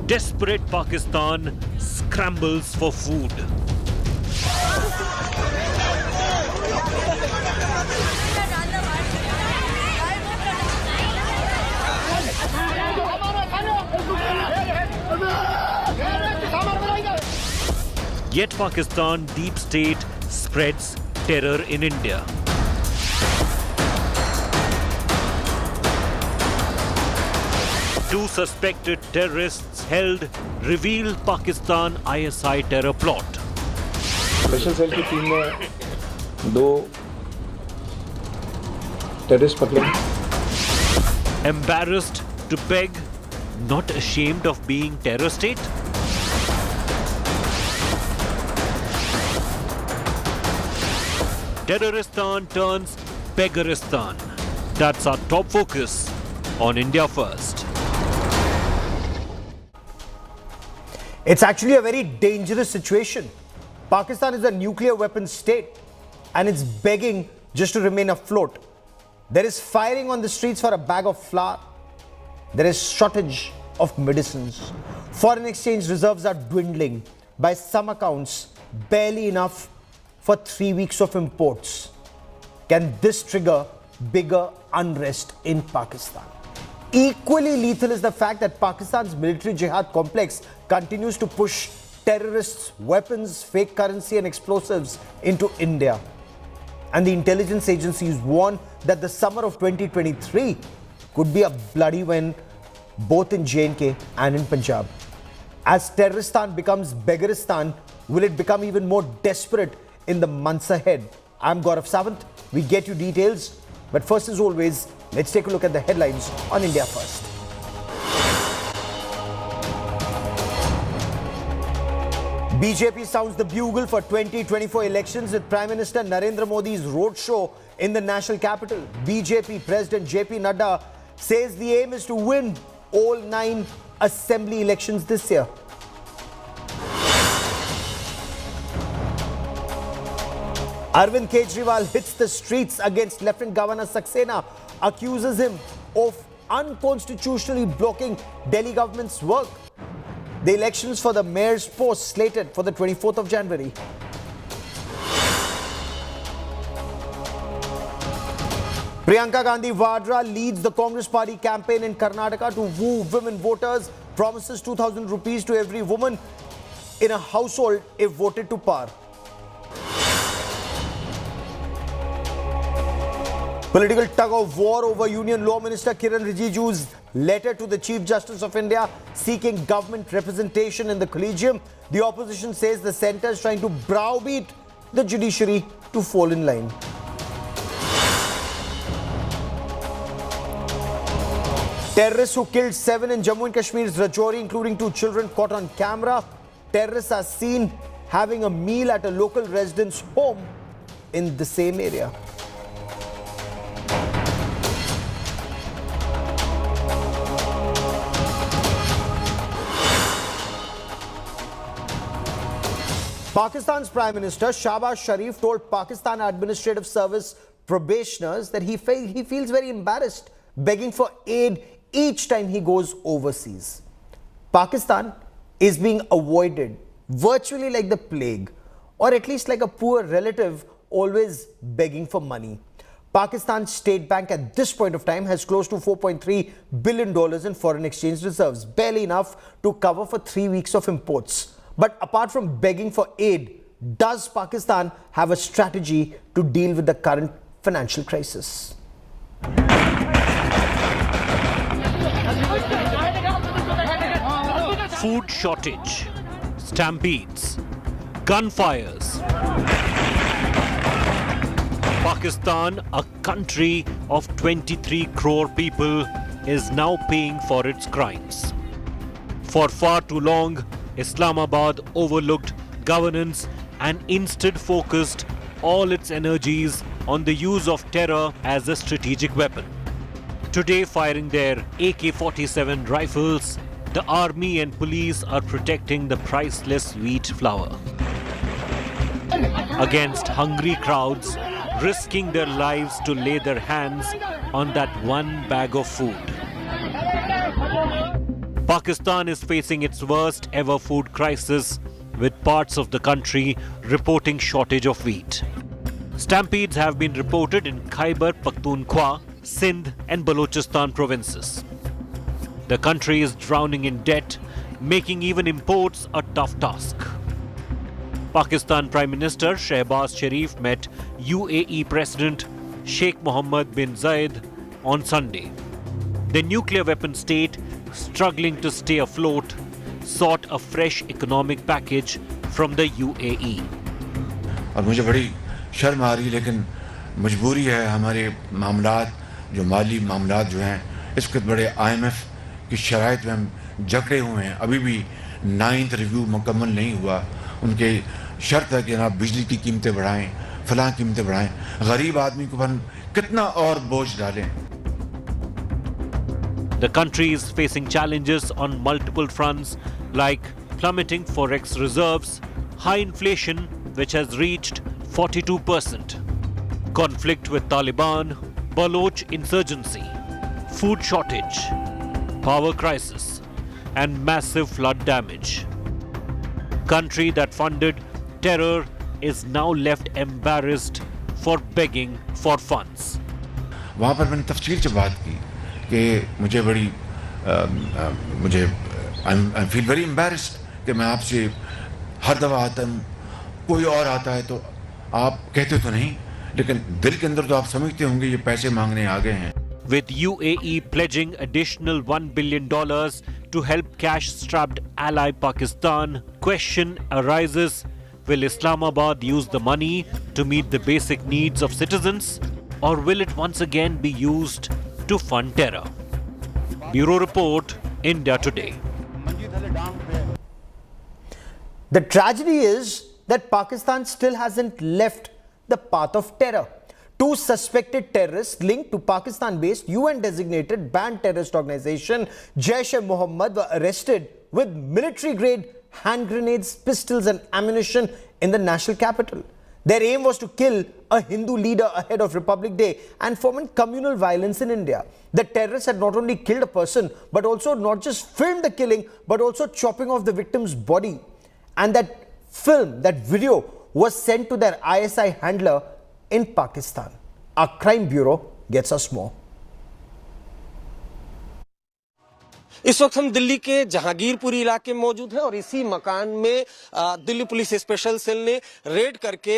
Desperate Pakistan scrambles for food. Yet Pakistan deep state spreads terror in India. Two suspected terrorists held reveal Pakistan ISI terror plot. Special cell की team ने 2 terrorist पकड़े. Embarrassed to beg, not ashamed of being terror state? Terroristan turns Begaristan. That's our top focus on India First. It's actually a very dangerous situation. Pakistan is a nuclear weapons state and it's begging just to remain afloat. There is firing on the streets for a bag of flour. There is shortage of medicines. Foreign exchange reserves are dwindling. By some accounts, barely enough for 3 weeks of imports. Can this trigger bigger unrest in Pakistan? Equally lethal is the fact that Pakistan's military jihad complex continues to push terrorists, weapons, fake currency and explosives into India. And the intelligence agencies warn that the summer of 2023 could be a bloody one both in J&K and in Punjab. As Terroristan becomes Begaristan, will it become even more desperate in the months ahead? I'm Gaurav Sawant. We get you details. But first, as always, let's take a look at the headlines on India First. BJP sounds the bugle for 2024 elections with Prime Minister Narendra Modi's roadshow in the national capital. BJP President JP Nadda says the aim is to win all 9 assembly elections this year. Arvind Kejriwal hits the streets against Lieutenant Governor Saxena, accuses him of unconstitutionally blocking Delhi government's work. The elections for the mayor's post slated for the 24th of January. Priyanka Gandhi Vadra leads the Congress party campaign in Karnataka to woo women voters, promises 2,000 rupees to every woman in a household if voted to power. Political tug of war over Union Law Minister Kiran Rijiju's letter to the Chief Justice of India seeking government representation in the collegium. The opposition says the centre is trying to browbeat the judiciary to fall in line. Terrorists who killed 7 in Jammu and Kashmir's Rajouri, including 2 children, caught on camera. Terrorists are seen having a meal at a local resident's home in the same area. Pakistan's Prime Minister Shahbaz Sharif told Pakistan Administrative Service probationers that he feels very embarrassed begging for aid each time he goes overseas. Pakistan is being avoided virtually like the plague, or at least like a poor relative always begging for money. Pakistan's State Bank at this point of time has close to $4.3 billion in foreign exchange reserves, barely enough to cover for 3 weeks of imports. But apart from begging for aid, does Pakistan have a strategy to deal with the current financial crisis? Food shortage, stampedes, gunfires. Pakistan, a country of 23 crore people, is now paying for its crimes. For far too long, Islamabad overlooked governance and instead focused all its energies on the use of terror as a strategic weapon. Today, firing their AK-47 rifles, the army and police are protecting the priceless wheat flour against hungry crowds, risking their lives to lay their hands on that one bag of food. Pakistan is facing its worst ever food crisis, with parts of the country reporting shortage of wheat. Stampedes have been reported in Khyber Pakhtunkhwa, Sindh and Balochistan provinces. The country is drowning in debt, making even imports a tough task. Pakistan Prime Minister Shehbaz Sharif met UAE President Sheikh Mohammed bin Zayed on Sunday. The nuclear weapon state, struggling to stay afloat, sought a fresh economic package from the UAE. और मुझे बड़ी शर्म आ रही है, लेकिन मजबूरी है, हमारे मामलात जो माली मामलात जो हैं इस वक्त बड़े IMF की शराइत में हम जकड़े हुए हैं. अभी भी 9th रिव्यू मुकम्मल नहीं हुआ. उनके शर्त है कि जनाब बिजली की कीमतें बढ़ाएं, फलां कीमतें बढ़ाएं. गरीब आदमी को हम कितना और बोझ डालें. The country is facing challenges on multiple fronts like plummeting forex reserves, high inflation which has reached 42%, conflict with Taliban, Baloch insurgency, food shortage, power crisis and massive flood damage. Country that funded terror is now left embarrassed for begging for funds. वहाँ पर मैंने तफसील से बात की कि मुझे बड़ी मुझे आई फील वेरी एम्बैरेस्ड कि मैं आपसे हर दफ़ा आता हूँ, कोई और आता है तो आप कहते तो नहीं, लेकिन दिल के अंदर तो आप समझते होंगे ये पैसे मांगने आ गए हैं. With UAE pledging additional $1 billion to help cash-strapped ally Pakistan, question arises, will Islamabad use the money to meet the basic needs of citizens, or will it once again be used to fund terror? Bureau Report, India Today. The tragedy is that Pakistan still hasn't left the path of terror. 2 suspected terrorists linked to Pakistan-based UN-designated banned terrorist organization Jaish-e-Mohammed were arrested with military-grade hand grenades, pistols and ammunition in the national capital. Their aim was to kill a Hindu leader ahead of Republic Day and foment communal violence in India. The terrorists had not only killed a person, but also not just filmed the killing, but also chopping off the victim's body. And that film, that video, was sent to their ISI handler in Pakistan. Our crime bureau gets us more. इस वक्त हम दिल्ली के जहांगीरपुरी इलाके में मौजूद हैं और इसी मकान में दिल्ली पुलिस स्पेशल सेल ने रेड करके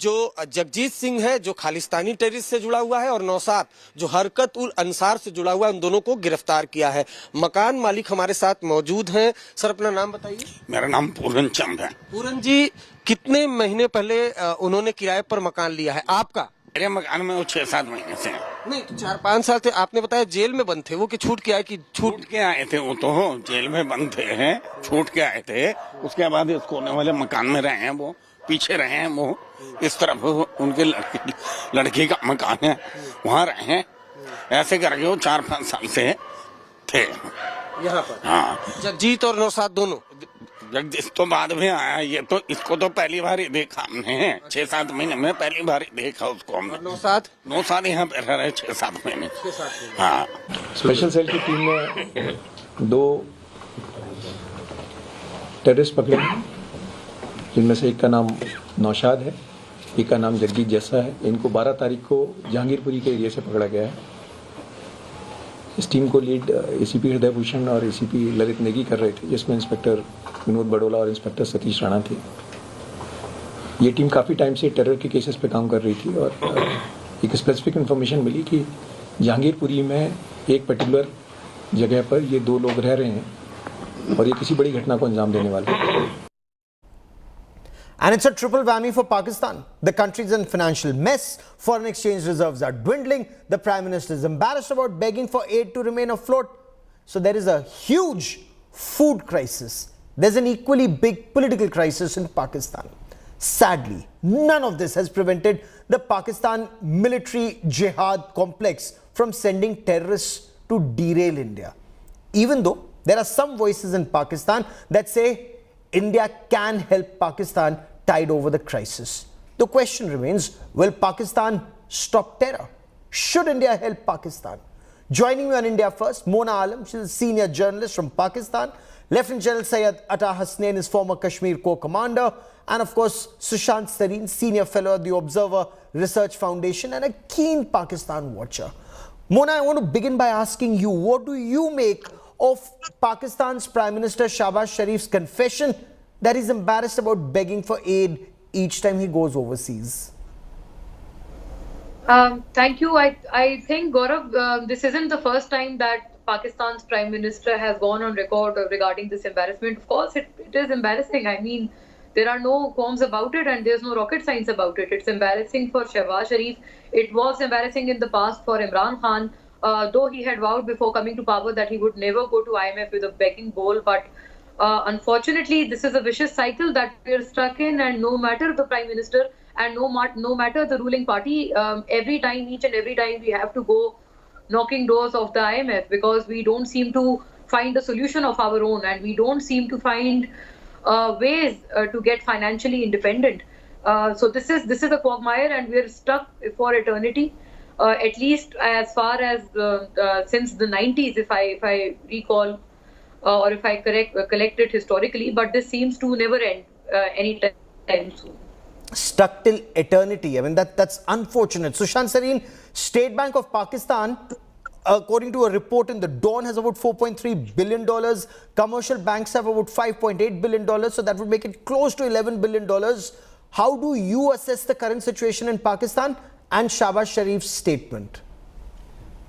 जो जगजीत सिंह है जो खालिस्तानी टेररिस्ट से जुड़ा हुआ है और नौसाद जो हरकत उल अंसार से जुड़ा हुआ है, उन दोनों को गिरफ्तार किया है. मकान मालिक हमारे साथ मौजूद हैं. सर, अपना नाम बताइए. मेरा नाम पूरन चंद है. पूरन जी, कितने महीने पहले उन्होंने किराए पर मकान लिया है आपका? मेरे मकान में वो 6-7 महीने से. नहीं तो 4-5 साल थे. आपने बताया जेल में बंद थे वो, कि छूट के आए? कि छूट के आए थे वो, तो जेल में बंद थे हैं, छूट के आए थे. उसके बाद इस कोने वाले मकान में रहे हैं, वो पीछे रहे हैं, वो इस तरफ उनके लड़की का मकान है, वहाँ रहे हैं. ऐसे करके वो 4-5 साल से थे यहाँ पर. हाँ, जगजीत और नौसाद दोनों. जगदीश तो बाद में आया, ये तो इसको तो पहली बार ही देखा हमने. 6-7 महीने में पहली बार ही देखा उसको हमने. नौसाद यहाँ पे रह रहे 6-7 महीने. हाँ, स्पेशल सेल की टीम ने 2 टेररिस्ट पकड़े, जिनमें से एक का नाम नौशाद है, एक का नाम जगदीश जैसा है. इनको 12 तारीख को जहांगीरपुरी के एरिया से पकड़ा गया है. इस टीम को लीड ACP हृदय भूषण और ACP ललित नेगी कर रहे थे, जिसमें इंस्पेक्टर विनोद बडोला और इंस्पेक्टर सतीश राणा थे. ये टीम काफ़ी टाइम से टेरर के केसेस पे काम कर रही थी और एक स्पेसिफिक इन्फॉर्मेशन मिली कि जहांगीरपुरी में एक पर्टिकुलर जगह पर ये 2 लोग रह रहे हैं और ये किसी बड़ी घटना को अंजाम देने वाले हैं. And it's a triple whammy for Pakistan. The country is in financial mess. Foreign exchange reserves are dwindling. The Prime Minister is embarrassed about begging for aid to remain afloat. So there is a huge food crisis. There's an equally big political crisis in Pakistan. Sadly, none of this has prevented the Pakistan military jihad complex from sending terrorists to derail India. Even though there are some voices in Pakistan that say India can help Pakistan tide over the crisis. The question remains, will Pakistan stop terror? Should India help Pakistan? Joining me on India First, Mona Alam. She's a senior journalist from Pakistan. Lieutenant General Syed Atta Hasnain is former Kashmir Corps commander. And of course, Sushant Sareen, senior fellow at the Observer Research Foundation and a keen Pakistan watcher. Mona, I want to begin by asking you, what do you make of Pakistan's Prime Minister Shahbaz Sharif's confession that he's embarrassed about begging for aid each time he goes overseas? Thank you. I think, Gaurav, this isn't the first time that Pakistan's Prime Minister has gone on record regarding this embarrassment. Of course, it is embarrassing. I mean, there are no qualms about it and there's no rocket science about it. It's embarrassing for Shahbaz Sharif. It was embarrassing in the past for Imran Khan, though he had vowed before coming to power that he would never go to IMF with a begging bowl. But unfortunately, this is a vicious cycle that we're stuck in, and no matter the Prime Minister and no matter the ruling party, each and every time we have to go knocking doors of the IMF because we don't seem to find a solution of our own, and we don't seem to find ways to get financially independent. So this is a quagmire, and we're stuck for eternity. At least as far as since the 90s, if I recall, or if I collect it historically, but this seems to never end anytime soon. Stuck till eternity. I mean, that's unfortunate. Sushant Sareen, State Bank of Pakistan, according to a report in the Dawn, has about $4.3 billion. Commercial banks have about $5.8 billion. So that would make it close to $11 billion. How do you assess the current situation in Pakistan and Shahbaz Sharif's statement?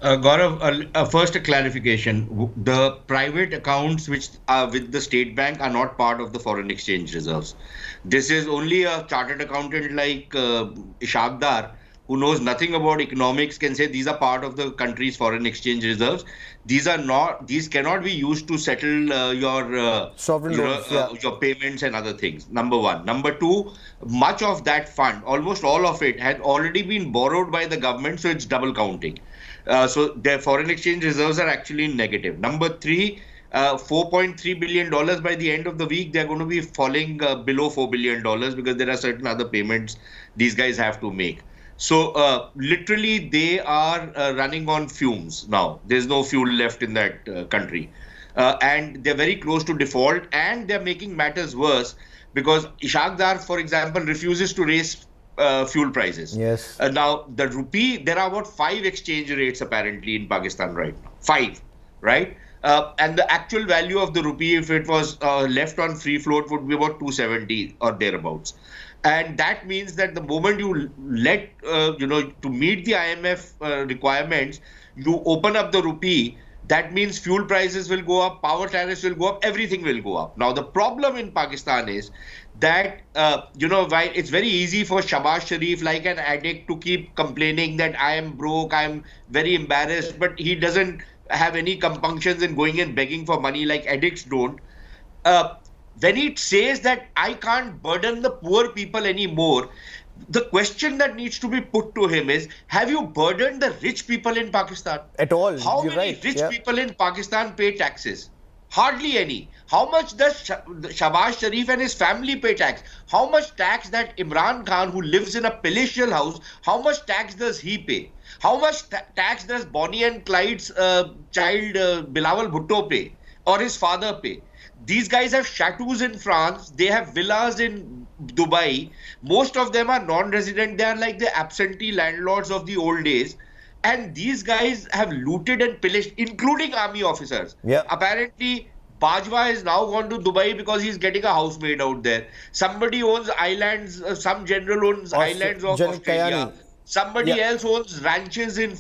Gaurav, first a clarification. The private accounts which are with the state bank are not part of the foreign exchange reserves. This is only a chartered accountant like Ishaq Dar, who knows nothing about economics, can say these are part of the country's foreign exchange reserves. These cannot be used to settle your sovereign loans, your payments and other things. Number one. Number two, much of that fund, almost all of it, had already been borrowed by the government, so it's double counting. So their foreign exchange reserves are actually negative. Number three, $4.3 billion by the end of the week, they're going to be falling below $4 billion because there are certain other payments these guys have to make. So literally they are running on fumes now. There's no fuel left in that country. And they're very close to default, and they're making matters worse because Ishaq Dar, for example, refuses to raise fuel prices. Yes. Now, the rupee, there are about 5 exchange rates apparently in Pakistan right now. 5, right? And the actual value of the rupee, if it was left on free float, would be about 270 or thereabouts. And that means that the moment you let, to meet the IMF requirements, you open up the rupee, that means fuel prices will go up, power tariffs will go up, everything will go up. Now, the problem in Pakistan is that, while it's very easy for Shahbaz Sharif, like an addict, to keep complaining that I am broke, I am very embarrassed, but he doesn't have any compunctions in going and begging for money like addicts don't. When it says that I can't burden the poor people anymore, the question that needs to be put to him is, have you burdened the rich people in Pakistan? At all. How many rich people in Pakistan pay taxes? Hardly any. How much does Shahbaz Sharif and his family pay tax? How much tax that Imran Khan, who lives in a palatial house, how much tax does he pay? How much tax does Bonnie and Clyde's child Bilawal Bhutto pay, or his father pay? These guys have chateaus in France. They have villas in Dubai. Most of them are non-resident. They are like the absentee landlords of the old days. And these guys have looted and pillaged, including army officers. Yeah. Apparently, Bajwa is now gone to Dubai because he's getting a housemaid out there. Somebody owns islands. Some general owns islands of Australia. Somebody else owns ranches in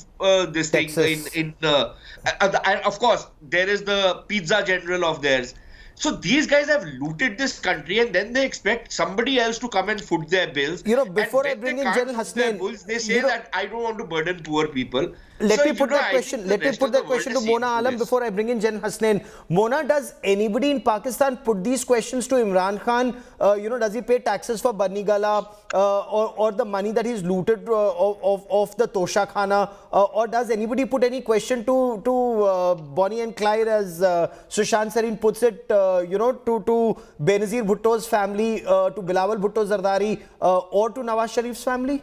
this Texas thing. And of course, there is the pizza general of theirs. So these guys have looted this country, and then they expect somebody else to come and foot their bills. Before I bring in General Hasnain, they say that I don't want to burden poor people. Let me put that question to Mona Alam before I bring in General Hasnain. Mona, does anybody in Pakistan put these questions to Imran Khan? Does he pay taxes for Bani Gala or the money that he's looted of the Tosha Khana? Or does anybody put any question to Bonnie and Clyde, as Sushant Sareen puts it, to Benazir Bhutto's family, to Bilawal Bhutto Zardari, or to Nawaz Sharif's family?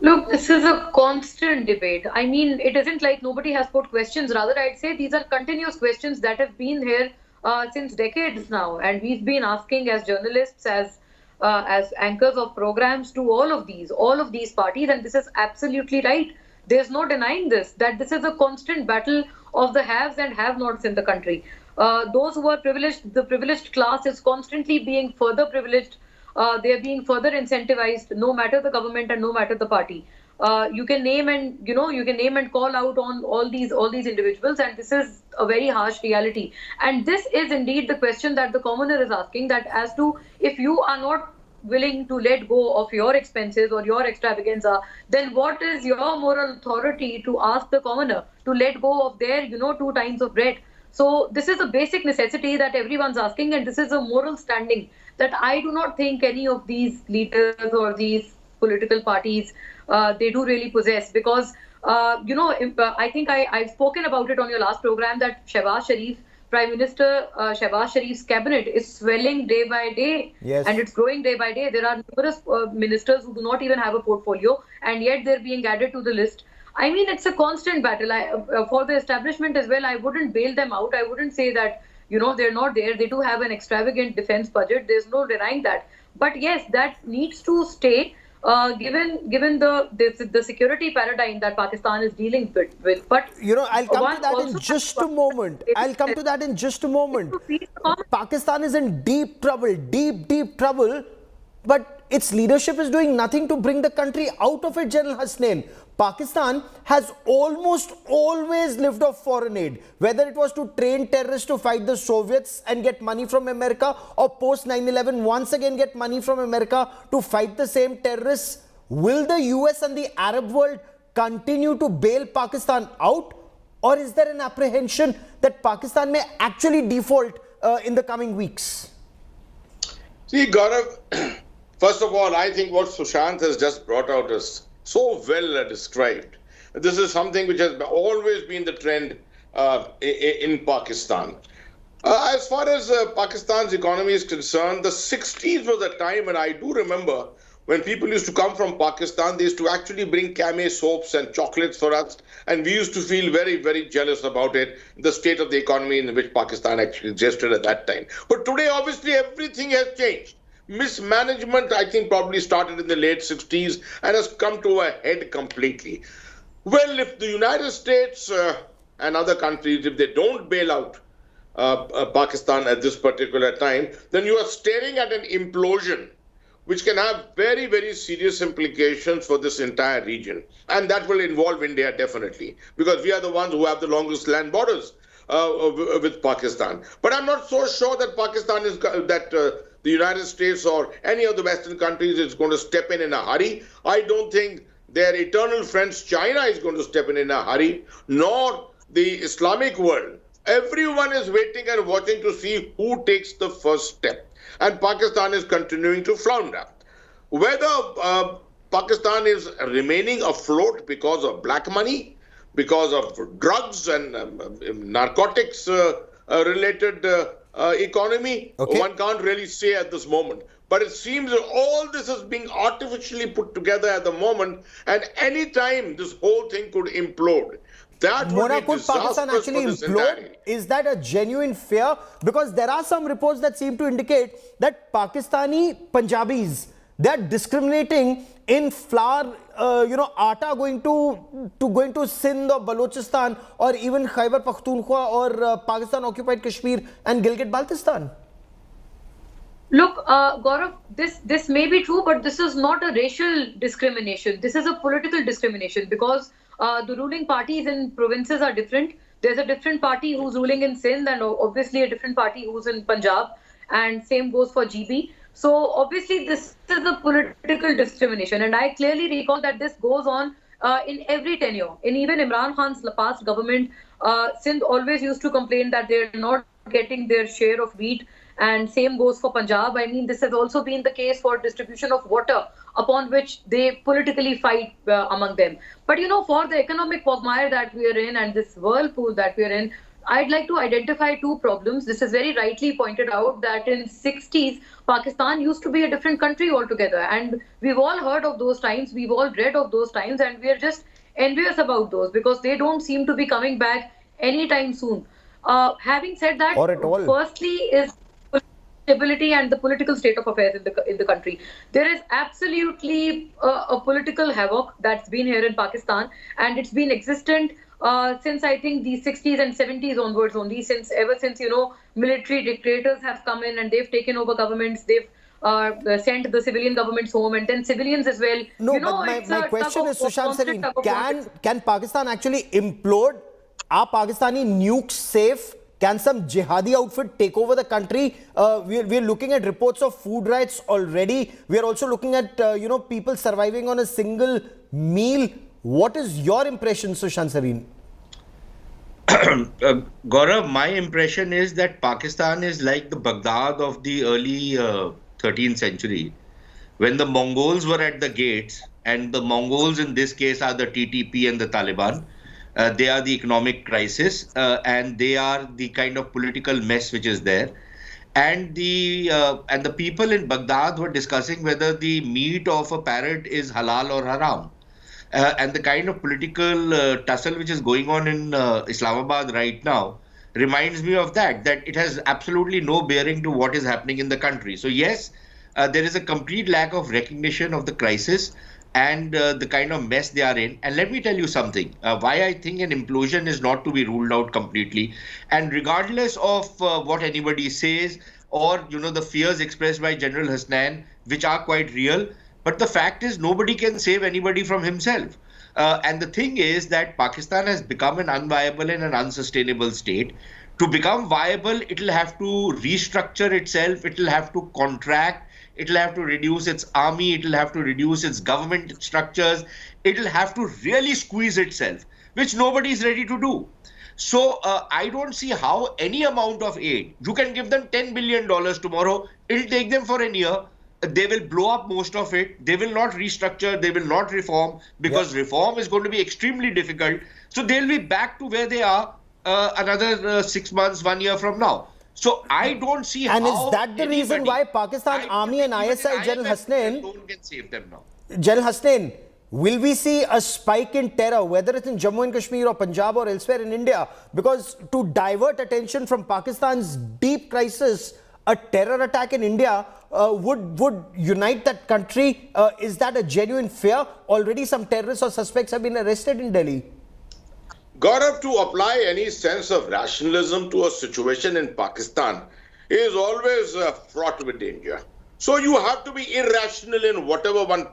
Look, this is a constant debate. I mean, it isn't like nobody has put questions. Rather, I'd say these are continuous questions that have been here since decades now, and we've been asking as journalists, as anchors of programs, to all of these parties, and this is absolutely right. There's no denying this, that this is a constant battle of the haves and have-nots in the country. Those who are privileged, the privileged class is constantly being further privileged. They are being further incentivized, no matter the government and no matter the party. You can name and you can name and call out on all these individuals, and this is a very harsh reality. And this is indeed the question that the commoner is asking, that as to if you are not willing to let go of your expenses or your extravaganza, then what is your moral authority to ask the commoner to let go of their 2 times of bread? So this is a basic necessity that everyone's asking, and this is a moral standing that I do not think any of these leaders or these political parties they do really possess. Because I think I've spoken about it on your last program, that Shehbaz Sharif, Prime Minister Shehbaz Sharif's cabinet is swelling day by day, Yes. and it's growing day by day. There are numerous ministers who do not even have a portfolio, and yet they're being added to the list. I mean, it's a constant battle. For the establishment as well, I wouldn't bail them out. I wouldn't say that, they're not there. They do have an extravagant defense budget. There's no denying that. But yes, that needs to stay, given the security paradigm that Pakistan is dealing with. But I'll come one to that in also just a moment. I'll come to that in just a moment. Please comment. Pakistan is in deep trouble, deep trouble, but its leadership is doing nothing to bring the country out of it, General Hasnain. Pakistan has almost always lived off foreign aid, whether it was to train terrorists to fight the Soviets and get money from America, or post 9/11 once again get money from America to fight the same terrorists. Will the US and the Arab world continue to bail Pakistan out, or is there an apprehension that Pakistan may actually default in the coming weeks? See, Gaurav, first of all, I think what Sushant has just brought out is so well described. This is something which has always been the trend in Pakistan. As far as Pakistan's economy is concerned, the 60s was a time, and I do remember when people used to come from Pakistan, they used to actually bring Camay soaps and chocolates for us, and we used to feel very, very jealous about it, the state of the economy in which Pakistan actually existed at that time. But today, obviously, everything has changed. Mismanagement, I think, probably started in the late 60s and has come to a head completely. Well, if the United States and other countries, if they don't bail out Pakistan at this particular time, then you are staring at an implosion which can have very, very serious implications for this entire region. And that will involve India, definitely, because we are the ones who have the longest land borders with Pakistan. But I'm not so sure that Pakistan is the United States or any of the Western countries is going to step in a hurry. I don't think their eternal friends China is going to step in a hurry, nor the Islamic world. Everyone is waiting and watching to see who takes the first step. And Pakistan is continuing to flounder. Whether Pakistan is remaining afloat because of black money, because of drugs and narcotics related economy, Okay. one can't really say at this moment. But it seems that all this is being artificially put together at the moment, and any time this whole thing could implode. That would Mona, be could Pakistan disastrous actually for this entire implode? Is that a genuine fear? Because there are some reports that seem to indicate that Pakistani Punjabis, they're discriminating in flour, atta going to Sindh or Balochistan or even Khyber Pakhtunkhwa or Pakistan occupied Kashmir and Gilgit-Baltistan. Look, Gaurav, this may be true, but this is not a racial discrimination. This is a political discrimination, because the ruling parties in provinces are different. There's a different party who's ruling in Sindh, and obviously a different party who's in Punjab, and same goes for GB. So obviously this is a political discrimination, and I clearly recall that this goes on in every tenure. In even Imran Khan's past government, Sindh always used to complain that they're not getting their share of wheat, and same goes for Punjab. I mean, this has also been the case for distribution of water, upon which they politically fight among them. But for the economic quagmire that we are in and this whirlpool that we are in, I'd like to identify two problems. This is very rightly pointed out that in 60s, Pakistan used to be a different country altogether. And we've all heard of those times, we've all read of those times, and we're just envious about those because they don't seem to be coming back anytime soon. Having said that, or at all. Firstly is stability and the political state of affairs in the country. There is absolutely a political havoc that's been here in Pakistan, and it's been existent since I think the 60s and 70s onwards only, ever since, military dictators have come in and they've taken over governments, they've sent the civilian governments home, and then civilians as well. No, but my question is, Sushant Sareen, can Pakistan actually implode? Are Pakistani nukes safe? Can some jihadi outfit take over the country? We're looking at reports of food riots already. We're also looking at, people surviving on a single meal. What is your impression, Sushant Sareen? Gaurav, my impression is that Pakistan is like the Baghdad of the early 13th century, when the Mongols were at the gates, and the Mongols in this case are the TTP and the Taliban. They are the economic crisis, and they are the kind of political mess which is there. And the people in Baghdad were discussing whether the meat of a parrot is halal or haram. And the kind of political tussle which is going on in Islamabad right now reminds me of that it has absolutely no bearing to what is happening in the country. So yes, there is a complete lack of recognition of the crisis and the kind of mess they are in. And let me tell you something, why I think an implosion is not to be ruled out completely. And regardless of what anybody says, or, the fears expressed by General Hasnan, which are quite real, but the fact is nobody can save anybody from himself. And the thing is that Pakistan has become an unviable and an unsustainable state. To become viable, it will have to restructure itself, it will have to contract, it will have to reduce its army, it will have to reduce its government structures, it will have to really squeeze itself, which nobody is ready to do. So I don't see how any amount of aid, you can give them $10 billion tomorrow, it'll take them for a year. They will blow up most of it. They will not restructure. They will not reform, because reform is going to be extremely difficult. So they'll be back to where they are another 6 months, 1 year from now. So I don't see how. And is that the reason why Pakistan Army and ISI, General Hasnan, can save them now? General Hasnan, will we see a spike in terror, whether it's in Jammu and Kashmir or Punjab or elsewhere in India? Because to divert attention from Pakistan's deep crisis, a terror attack in India would unite that country. Is that a genuine fear? Already some terrorists or suspects have been arrested in Delhi. Gaurav, to apply any sense of rationalism to a situation in Pakistan is always fraught with danger. So you have to be irrational in whatever one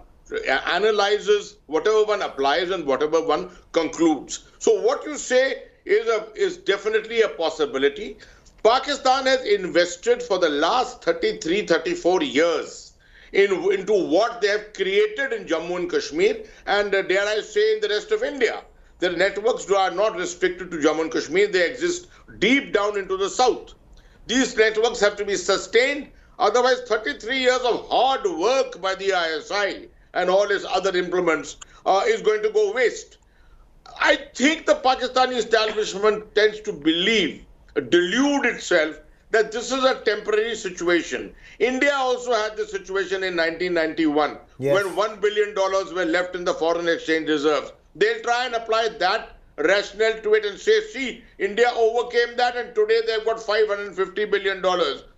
analyzes, whatever one applies, and whatever one concludes. So what you say is definitely a possibility. Pakistan has invested for the last 33, 34 years into what they have created in Jammu and Kashmir, and dare I say in the rest of India. Their networks are not restricted to Jammu and Kashmir. They exist deep down into the south. These networks have to be sustained. Otherwise, 33 years of hard work by the ISI and all its other implements is going to go waste. I think the Pakistani establishment tends to delude itself that this is a temporary situation. India also had this situation in 1991 when $1 billion were left in the foreign exchange reserves. They'll try and apply that rationale to it and say, see, India overcame that and today they've got $550 billion.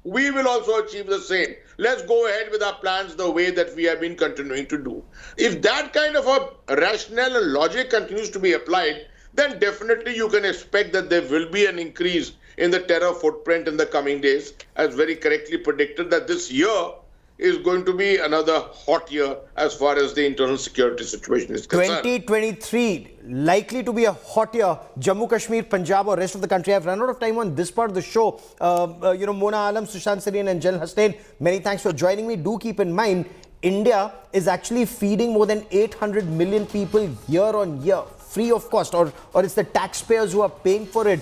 We will also achieve the same. Let's go ahead with our plans the way that we have been continuing to do. If that kind of a rationale and logic continues to be applied, then definitely you can expect that there will be an increase in the terror footprint in the coming days, as very correctly predicted that this year is going to be another hot year as far as the internal security situation is concerned. 2023 likely to be a hot year. Jammu, Kashmir, Punjab or rest of the country. I've run out of time on this part of the show. Mona Alam, Sushant Sareen and General Hasnan, many thanks for joining me. Do keep in mind, India is actually feeding more than 800 million people year on year, free of cost, or it's the taxpayers who are paying for it.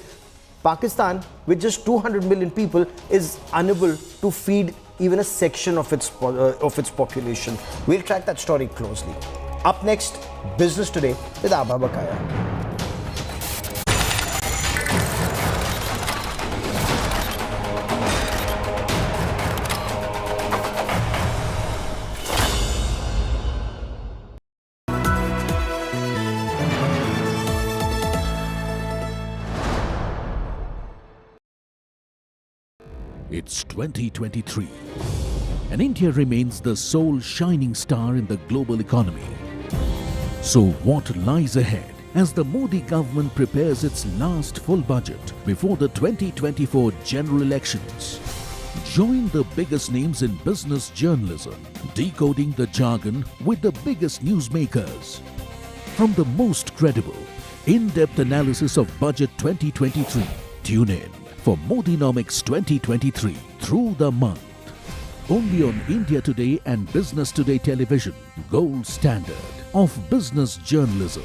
Pakistan, with just 200 million people, is unable to feed even a section of its population. We'll track that story closely. Up next, Business Today with Abha Bakaya. It's 2023, and India remains the sole shining star in the global economy. So what lies ahead as the Modi government prepares its last full budget before the 2024 general elections? Join the biggest names in business journalism, decoding the jargon with the biggest newsmakers. From the most credible, in-depth analysis of Budget 2023, tune in for Modinomics 2023 through the month. Only on India Today and Business Today Television, gold standard of business journalism.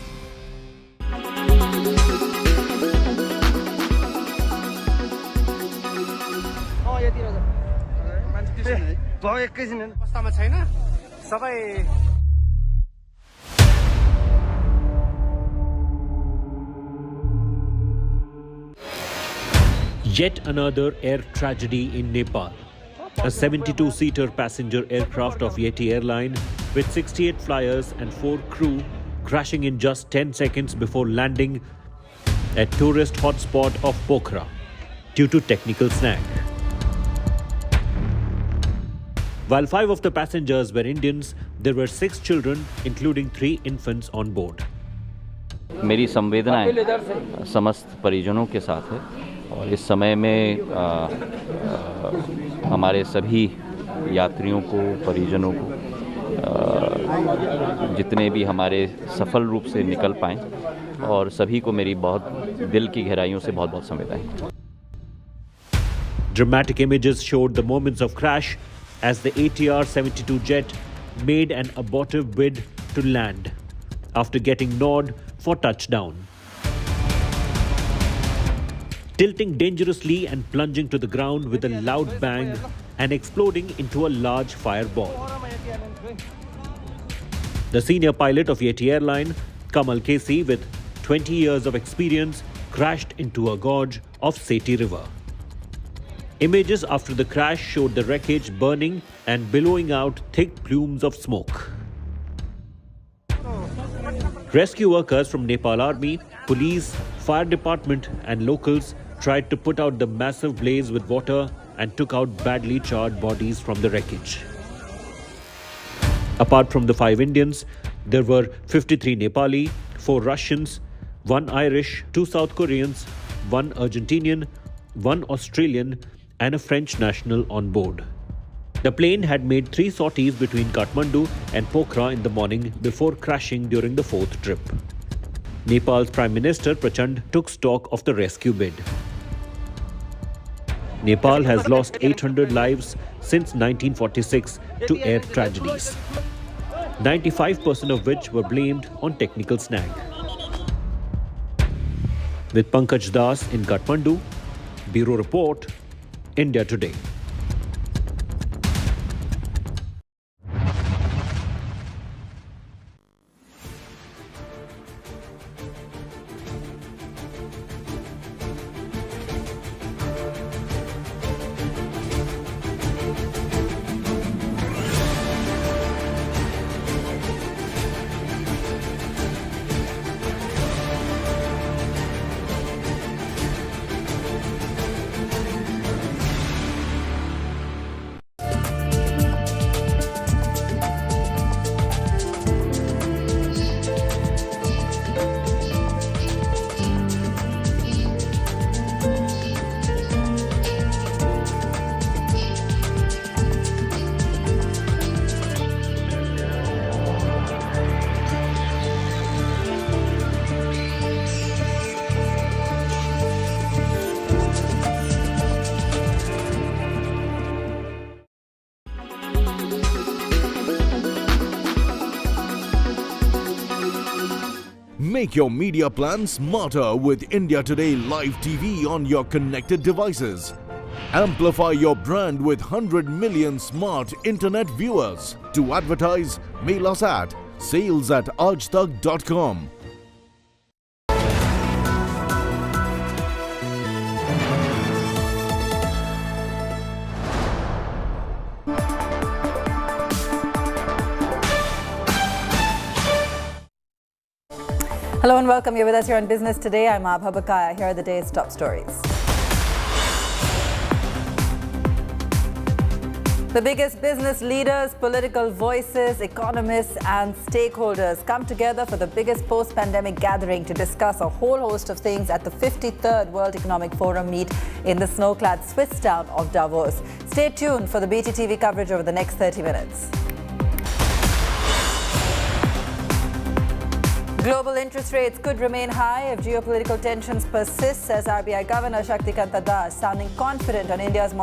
Yet another air tragedy in Nepal. A 72-seater passenger aircraft of Yeti Airline with 68 flyers and 4 crew crashing in just 10 seconds before landing at tourist hotspot of Pokhara due to technical snag. While 5 of the passengers were Indians, there were 6 children, including 3 infants on board. मेरी संवेदनाएं समस्त परिजनों के साथ है और इस समय में हमारे सभी यात्रियों को, परिजनों को, जितने भी हमारे सफल रूप से निकल पाएं, और सभी को मेरी बहुत दिल की गहराइयों से बहुत-बहुत संवेदनाएं। Dramatic images showed the moments of crash as the ATR-72 jet made an abortive bid to land after getting nod for touchdown. Tilting dangerously and plunging to the ground with a loud bang and exploding into a large fireball. The senior pilot of Yeti Airline, Kamal Kesi, with 20 years of experience, crashed into a gorge of Seti River. Images after the crash showed the wreckage burning and billowing out thick plumes of smoke. Rescue workers from Nepal Army, police, fire department and locals tried to put out the massive blaze with water and took out badly charred bodies from the wreckage. Apart from the 5 Indians, there were 53 Nepali, 4 Russians, 1 Irish, 2 South Koreans, 1 Argentinian, 1 Australian and a French national on board. The plane had made 3 sorties between Kathmandu and Pokhara in the morning before crashing during the 4th trip. Nepal's Prime Minister Prachand took stock of the rescue bid. Nepal has lost 800 lives since 1946 to air tragedies, 95% of which were blamed on technical snag. With Pankaj Das in Kathmandu, Bureau Report, India Today. Make your media plan smarter with India Today Live TV on your connected devices. Amplify your brand with 100 million smart internet viewers. To advertise, mail us at sales@aajtak.com. Hello and welcome. You're with us here on Business Today. I'm Abha Bakaya. Here are the day's top stories. The biggest business leaders, political voices, economists and stakeholders come together for the biggest post-pandemic gathering to discuss a whole host of things at the 53rd World Economic Forum meet in the snow-clad Swiss town of Davos. Stay tuned for the BTTV coverage over the next 30 minutes. Global interest rates could remain high if geopolitical tensions persist, says RBI Governor Shaktikanta Das, sounding confident on India's